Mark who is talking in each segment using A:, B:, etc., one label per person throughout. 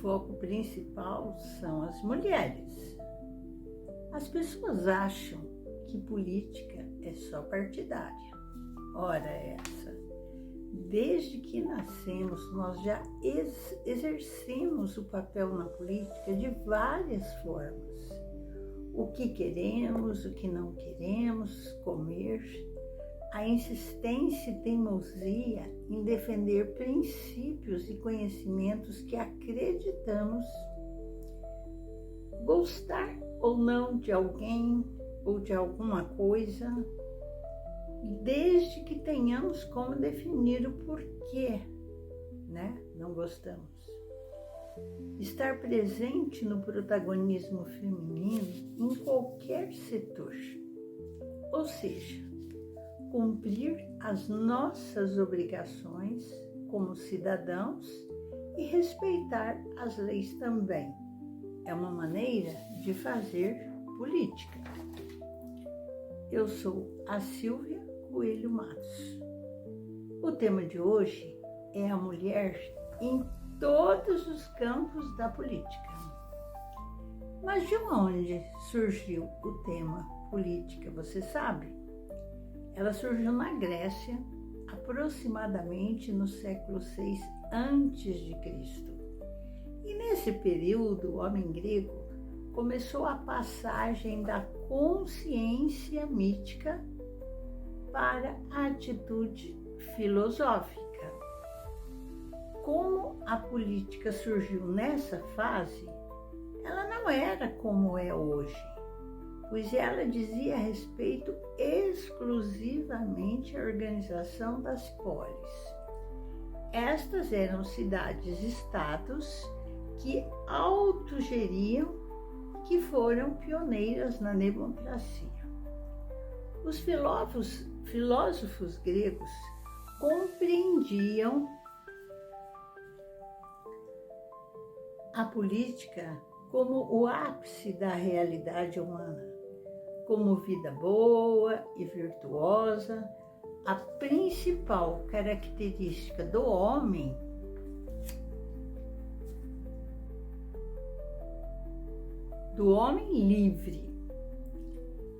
A: foco principal são as mulheres. As pessoas acham que política é só partidária. Ora essa, desde que nascemos, nós já exercemos o papel na política de várias formas. O que queremos, o que não queremos comer, a insistência e teimosia em defender princípios e conhecimentos que acreditamos, gostar ou não de alguém ou de alguma coisa, desde que tenhamos como definir o porquê, não gostamos. Estar presente no protagonismo feminino em qualquer setor, ou seja, cumprir as nossas obrigações como cidadãos e respeitar as leis também. É uma maneira de fazer política. Eu sou a Silvia Coelho Matos. O tema de hoje é a mulher em todos os campos da política. Mas de onde surgiu o tema política, você sabe? Ela surgiu na Grécia, aproximadamente no século VI a.C. E nesse período, o homem grego começou a passagem da consciência mítica para a atitude filosófica. Como a política surgiu nessa fase, ela não era como é hoje, pois ela dizia respeito exclusivamente à organização das polis. Estas eram cidades-estados que autogeriam, que foram pioneiras na democracia. Os filósofos gregos compreendiam a política como o ápice da realidade humana, como vida boa e virtuosa. A principal característica do homem livre.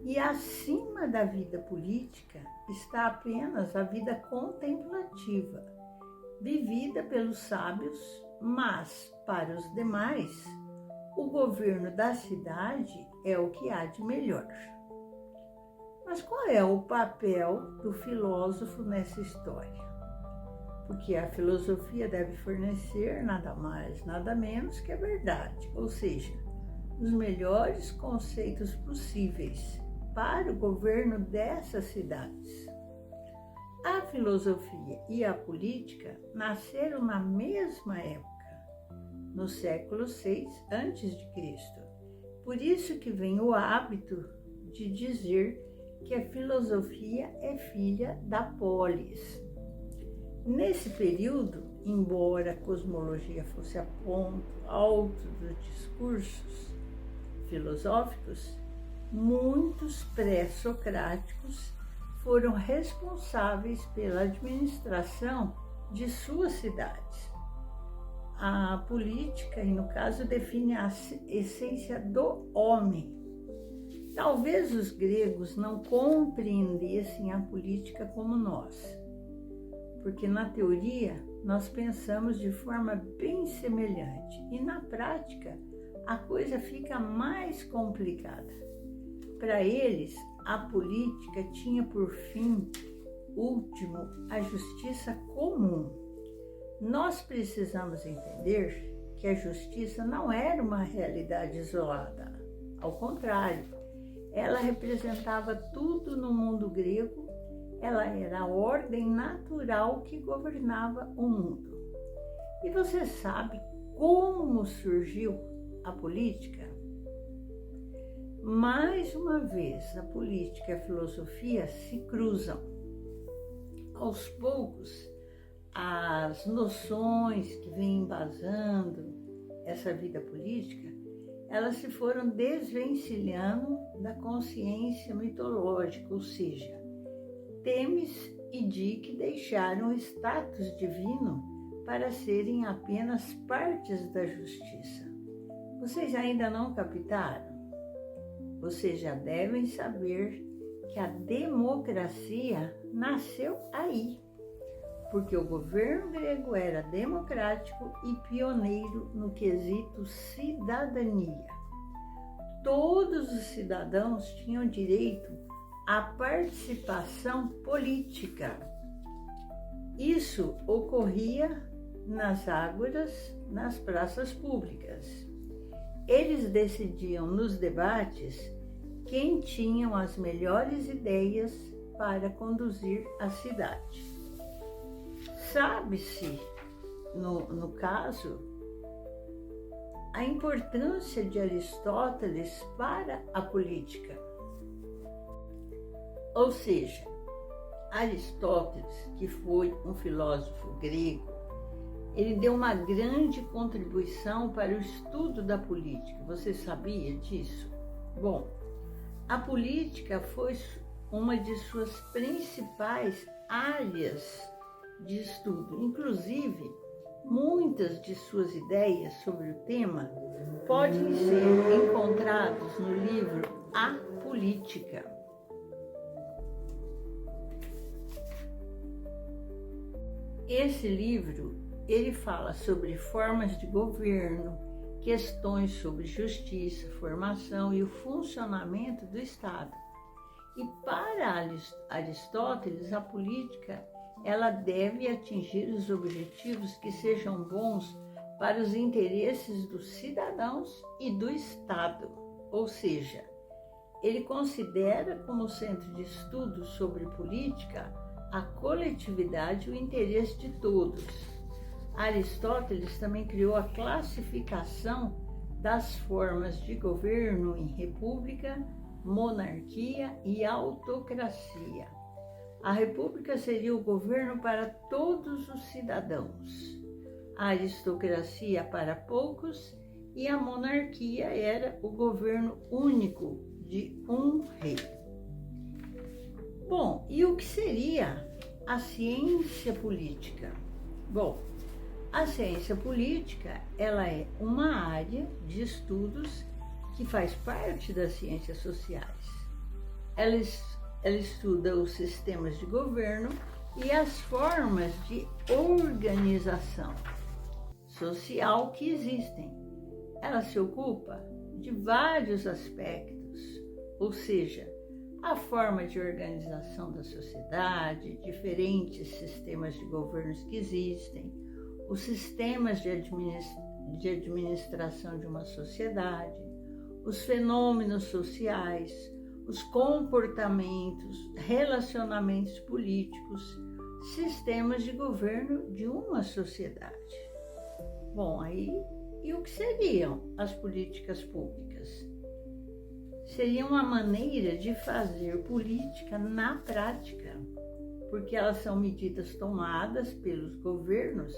A: E acima da vida política está apenas a vida contemplativa, vivida pelos sábios, mas para os demais, o governo da cidade é o que há de melhor. Mas qual é o papel do filósofo nessa história? Porque a filosofia deve fornecer nada mais, nada menos que a verdade, ou seja, os melhores conceitos possíveis para o governo dessas cidades. A filosofia e a política nasceram na mesma época, no século VI a.C. Por isso que vem o hábito de dizer que a filosofia é filha da polis. Nesse período, embora a cosmologia fosse a ponto alto dos discursos filosóficos, muitos pré-socráticos foram responsáveis pela administração de suas cidades. A política, e no caso, define a essência do homem. Talvez os gregos não compreendessem a política como nós, porque na teoria nós pensamos de forma bem semelhante e na prática a coisa fica mais complicada. Para eles, a política tinha por fim último a justiça comum. Nós precisamos entender que a justiça não era uma realidade isolada. Ao contrário, ela representava tudo no mundo grego, ela era a ordem natural que governava o mundo. E você sabe como surgiu a política? Mais uma vez, a política e a filosofia se cruzam. Aos poucos, as noções que vêm embasando essa vida política, elas se foram desvencilhando da consciência mitológica, ou seja, Temis e Dique deixaram o status divino para serem apenas partes da justiça. Vocês ainda não captaram? Vocês já devem saber que a democracia nasceu aí, porque o governo grego era democrático e pioneiro no quesito cidadania. Todos os cidadãos tinham direito à participação política. Isso ocorria nas ágoras, nas praças públicas. Eles decidiam nos debates quem tinham as melhores ideias para conduzir a cidade. Sabe-se, no caso, a importância de Aristóteles para a política. Ou seja, Aristóteles, que foi um filósofo grego, ele deu uma grande contribuição para o estudo da política. Você sabia disso? Bom, a política foi uma de suas principais áreas de estudo. Inclusive, muitas de suas ideias sobre o tema podem ser encontradas no livro A Política. Esse livro, ele fala sobre formas de governo, questões sobre justiça, formação e o funcionamento do Estado. E para Aristóteles, a política, ela deve atingir os objetivos que sejam bons para os interesses dos cidadãos e do Estado. Ou seja, ele considera como centro de estudo sobre política a coletividade e o interesse de todos. Aristóteles também criou a classificação das formas de governo em república, monarquia e autocracia. A república seria o governo para todos os cidadãos, a aristocracia para poucos e a monarquia era o governo único de um rei. Bom, e o que seria a ciência política? Bom, a ciência política, ela é uma área de estudos que faz parte das ciências sociais. Ela estuda os sistemas de governo e as formas de organização social que existem. Ela se ocupa de vários aspectos, ou seja, a forma de organização da sociedade, diferentes sistemas de governos que existem, os sistemas de administração de uma sociedade, os fenômenos sociais, os comportamentos, relacionamentos políticos, sistemas de governo de uma sociedade. Bom, aí, e o que seriam as políticas públicas? Seria uma maneira de fazer política na prática, porque elas são medidas tomadas pelos governos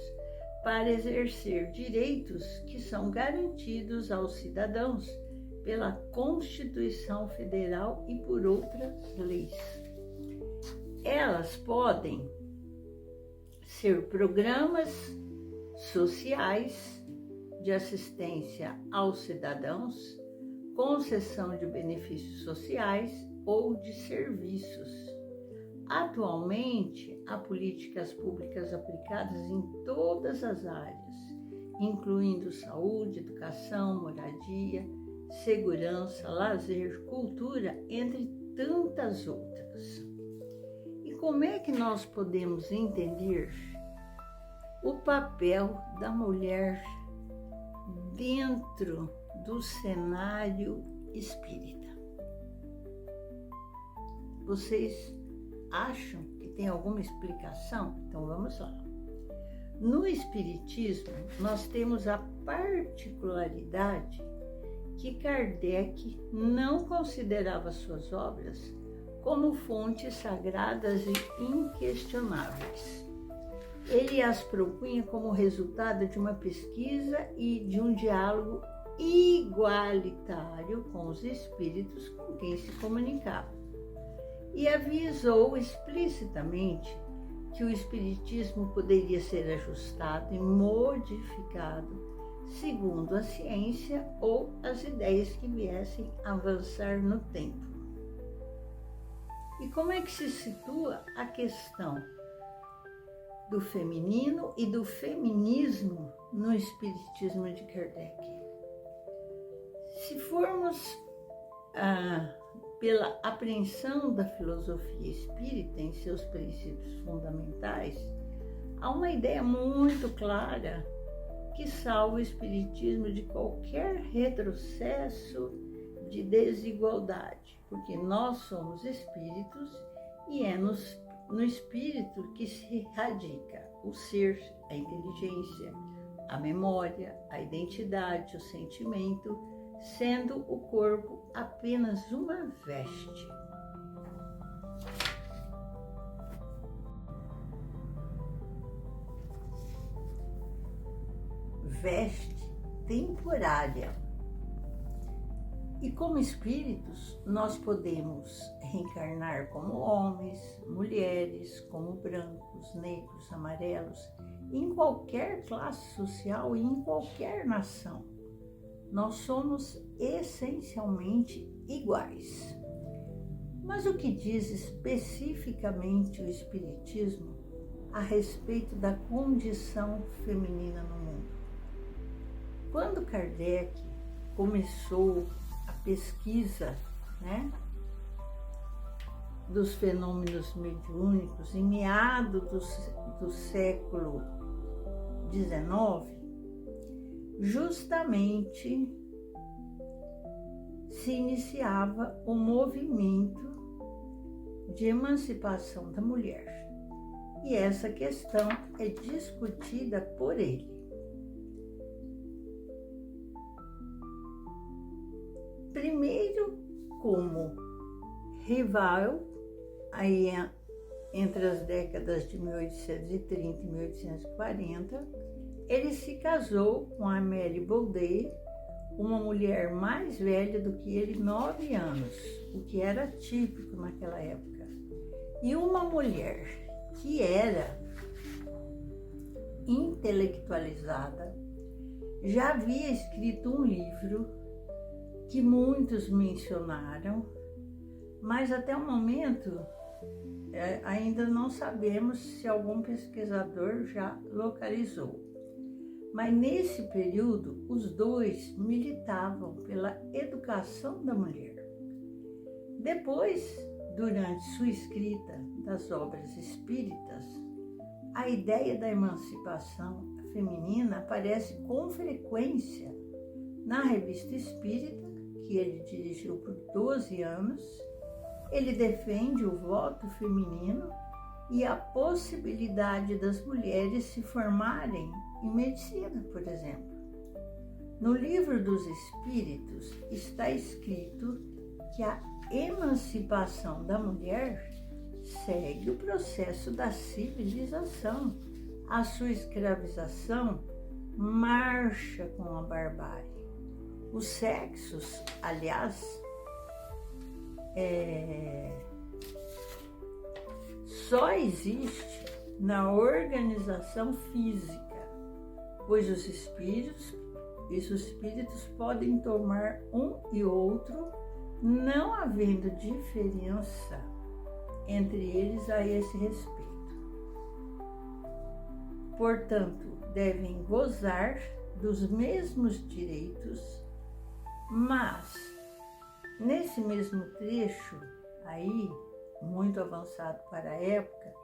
A: para exercer direitos que são garantidos aos cidadãos pela Constituição Federal e por outras leis. Elas podem ser programas sociais de assistência aos cidadãos, concessão de benefícios sociais ou de serviços. Atualmente, há políticas públicas aplicadas em todas as áreas, incluindo saúde, educação, moradia, segurança, lazer, cultura, entre tantas outras. E como é que nós podemos entender o papel da mulher dentro do cenário espírita? Vocês acham que tem alguma explicação? Então vamos lá. No Espiritismo, nós temos a particularidade que Kardec não considerava suas obras como fontes sagradas e inquestionáveis. Ele as propunha como resultado de uma pesquisa e de um diálogo igualitário com os espíritos com quem se comunicava. E avisou explicitamente que o espiritismo poderia ser ajustado e modificado segundo a ciência ou as ideias que viessem avançar no tempo. E como é que se situa a questão do feminino e do feminismo no espiritismo de Kardec? Se formos pela apreensão da filosofia espírita em seus princípios fundamentais, há uma ideia muito clara que salva o espiritismo de qualquer retrocesso de desigualdade, porque nós somos espíritos e é no espírito que se radica o ser, a inteligência, a memória, a identidade, o sentimento, sendo o corpo apenas uma veste. Veste temporária. E como espíritos, nós podemos reencarnar como homens, mulheres, como brancos, negros, amarelos, em qualquer classe social e em qualquer nação. Nós somos essencialmente iguais. Mas o que diz especificamente o Espiritismo a respeito da condição feminina no mundo? Quando Kardec começou a pesquisa, dos fenômenos mediúnicos em meados do século XIX, justamente se iniciava o movimento de emancipação da mulher. E essa questão é discutida por ele. Primeiro, como rival, aí entre as décadas de 1830 e 1840, ele se casou com Amélie Baudet, uma mulher mais velha do que ele, 9 anos, o que era típico naquela época. E uma mulher que era intelectualizada, já havia escrito um livro que muitos mencionaram, mas até o momento ainda não sabemos se algum pesquisador já localizou. Mas nesse período, os dois militavam pela educação da mulher. Depois, durante sua escrita das obras espíritas, a ideia da emancipação feminina aparece com frequência na Revista Espírita, que ele dirigiu por 12 anos. Ele defende o voto feminino e a possibilidade das mulheres se formarem em medicina, por exemplo. No Livro dos Espíritos está escrito que a emancipação da mulher segue o processo da civilização. A sua escravização marcha com a barbárie. Os sexos, aliás, só existe na organização física, pois os espíritos podem tomar um e outro, não havendo diferença entre eles a esse respeito. Portanto, devem gozar dos mesmos direitos, mas nesse mesmo trecho aí, muito avançado para a época,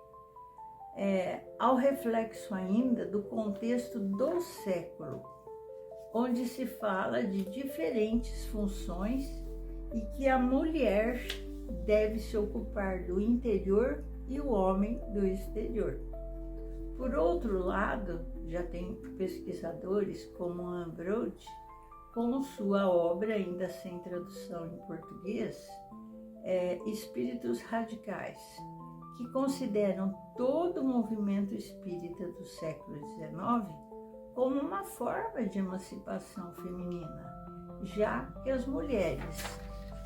A: ao reflexo ainda do contexto do século, onde se fala de diferentes funções e que a mulher deve se ocupar do interior e o homem do exterior. Por outro lado, já tem pesquisadores como Ambrose, com sua obra, ainda sem tradução em português, Espíritos Radicais, que consideram todo o movimento espírita do século XIX como uma forma de emancipação feminina, já que as mulheres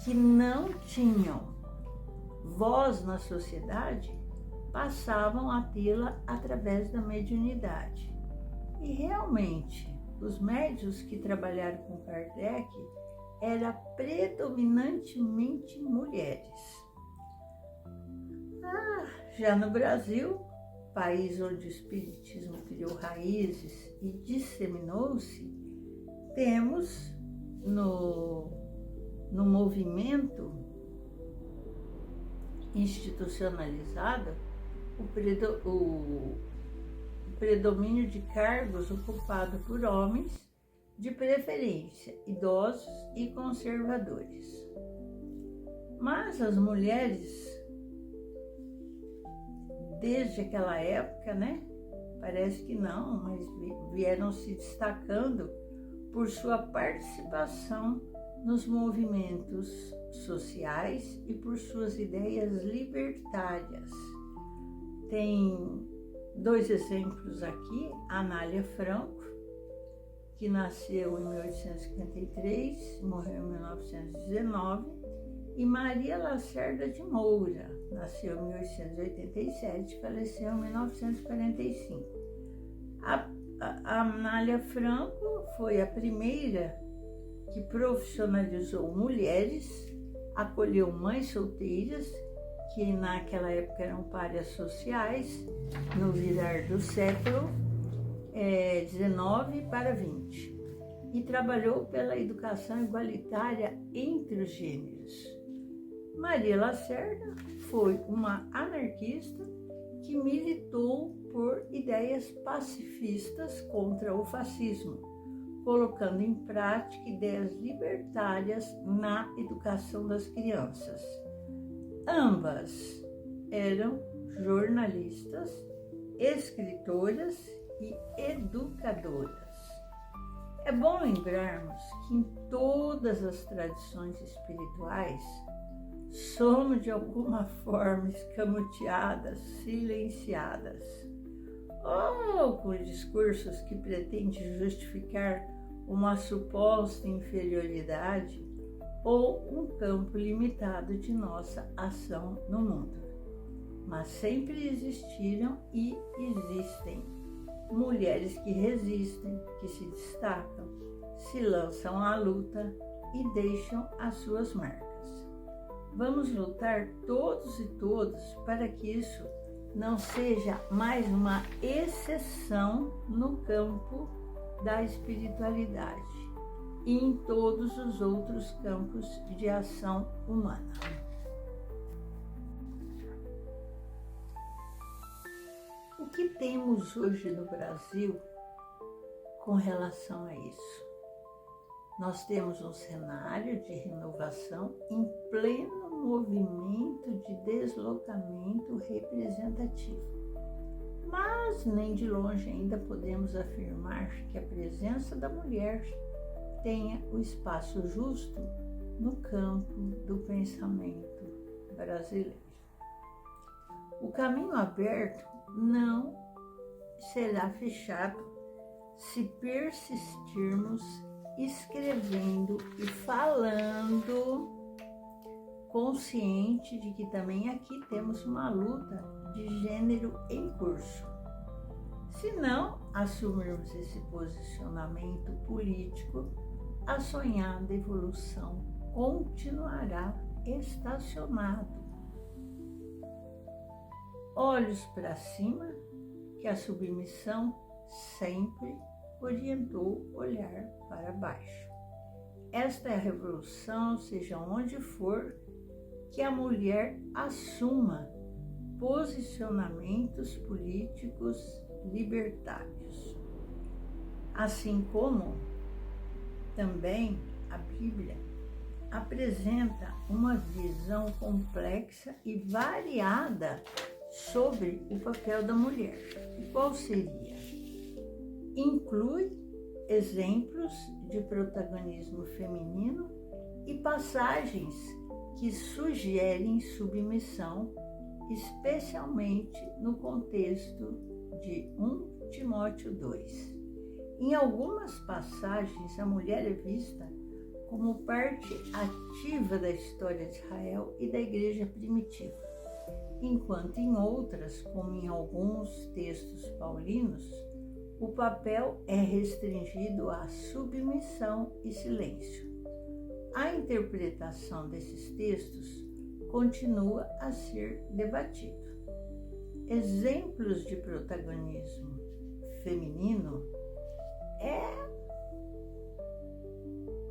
A: que não tinham voz na sociedade passavam a tê-la através da mediunidade. E realmente, os médiuns que trabalharam com Kardec eram predominantemente mulheres. Já no Brasil, país onde o espiritismo criou raízes e disseminou-se, temos no movimento institucionalizado o predomínio de cargos ocupados por homens, de preferência idosos e conservadores. Mas as mulheres, desde aquela época, parece que não, mas vieram se destacando por sua participação nos movimentos sociais e por suas ideias libertárias. Tem 2 exemplos aqui: Anália Franco, que nasceu em 1853, morreu em 1919, e Maria Lacerda de Moura, nasceu em 1887, faleceu em 1945. A Anália Franco foi a primeira que profissionalizou mulheres, acolheu mães solteiras, que naquela época eram párias sociais, no virar do século XIX para XX, e trabalhou pela educação igualitária entre os gêneros. Maria Lacerda foi uma anarquista que militou por ideias pacifistas contra o fascismo, colocando em prática ideias libertárias na educação das crianças. Ambas eram jornalistas, escritoras e educadoras. É bom lembrarmos que em todas as tradições espirituais somos de alguma forma escamoteadas, silenciadas, ou com discursos que pretendem justificar uma suposta inferioridade ou um campo limitado de nossa ação no mundo. Mas sempre existiram e existem mulheres que resistem, que se destacam, se lançam à luta e deixam as suas marcas. Vamos lutar todos e todas para que isso não seja mais uma exceção no campo da espiritualidade e em todos os outros campos de ação humana. O que temos hoje no Brasil com relação a isso? Nós temos um cenário de renovação em pleno movimento de deslocamento representativo. Mas nem de longe ainda podemos afirmar que a presença da mulher tenha o espaço justo no campo do pensamento brasileiro. O caminho aberto não será fechado se persistirmos escrevendo e falando, consciente de que também aqui temos uma luta de gênero em curso. Se não assumirmos esse posicionamento político, a sonhada evolução continuará estacionado. Olhos para cima, que a submissão sempre orientou olhar para baixo. Esta é a revolução, seja onde for, que a mulher assuma posicionamentos políticos libertários. Assim como também a Bíblia apresenta uma visão complexa e variada sobre o papel da mulher. E qual seria? Inclui exemplos de protagonismo feminino e passagens que sugerem submissão, especialmente no contexto de 1 Timóteo 2. Em algumas passagens, a mulher é vista como parte ativa da história de Israel e da igreja primitiva. enquanto em outras, como em alguns textos paulinos, o papel é restringido à submissão e silêncio. A interpretação desses textos continua a ser debatido. Exemplos de protagonismo feminino é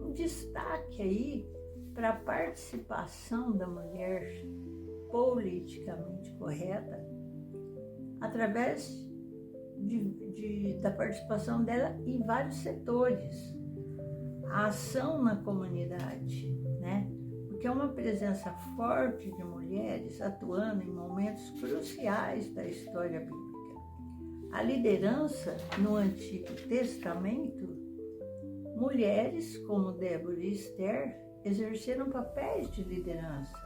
A: um destaque aí para a participação da mulher politicamente correta através da participação dela em vários setores. A ação na comunidade, né? Porque é uma presença forte de mulheres atuando em momentos cruciais da história bíblica. A liderança no Antigo Testamento, mulheres como Débora e Esther exerceram papéis de liderança.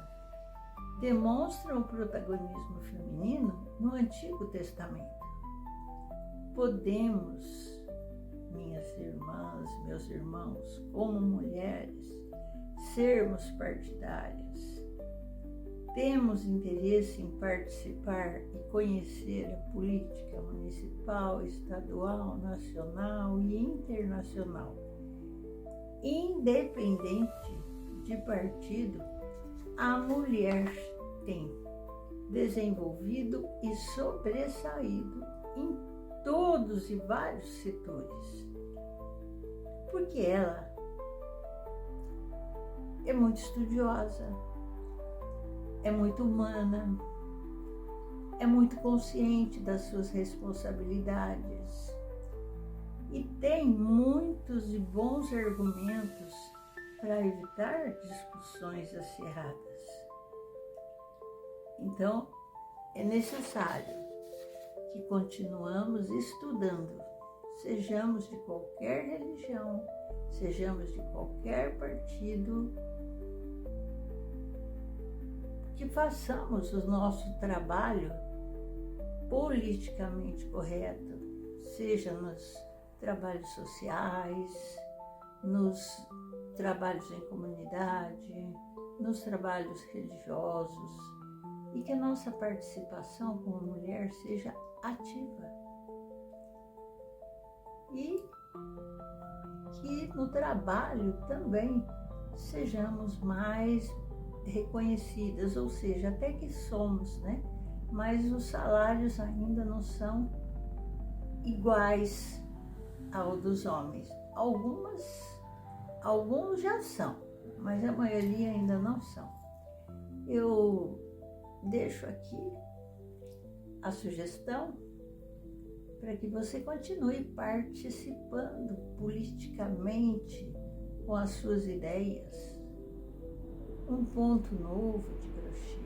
A: Demonstram o protagonismo feminino no Antigo Testamento. Podemos, minhas irmãs, meus irmãos, como mulheres, sermos partidárias. Temos interesse em participar e conhecer a política municipal, estadual, nacional e internacional. Independente de partido, a mulher tem desenvolvido e sobressaído em todos e vários setores, porque ela é muito estudiosa, é muito humana, é muito consciente das suas responsabilidades e tem muitos e bons argumentos para evitar discussões acirradas. Então, é necessário que continuamos estudando, sejamos de qualquer religião, sejamos de qualquer partido, que façamos o nosso trabalho politicamente correto, seja nos trabalhos sociais, nos trabalhos em comunidade, nos trabalhos religiosos, e que a nossa participação como mulher seja ativa. E que no trabalho também sejamos mais reconhecidas, ou seja, até que somos, né? Mas os salários ainda não são iguais ao dos homens. Alguns já são, mas a maioria ainda não são. Eu deixo aqui a sugestão para que você continue participando politicamente com as suas ideias. Um ponto novo de crochê,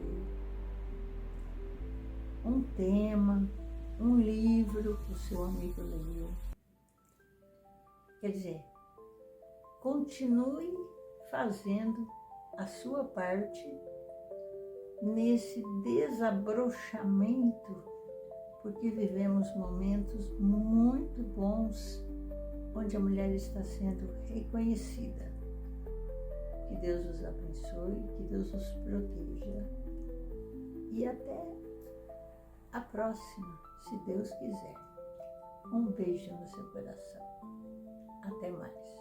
A: um tema, um livro que o seu amigo leu. Quer dizer, continue fazendo a sua parte nesse desabrochamento, porque vivemos momentos muito bons onde a mulher está sendo reconhecida. Que Deus os abençoe, que Deus os proteja. E até a próxima, se Deus quiser. Um beijo no seu coração. Até mais.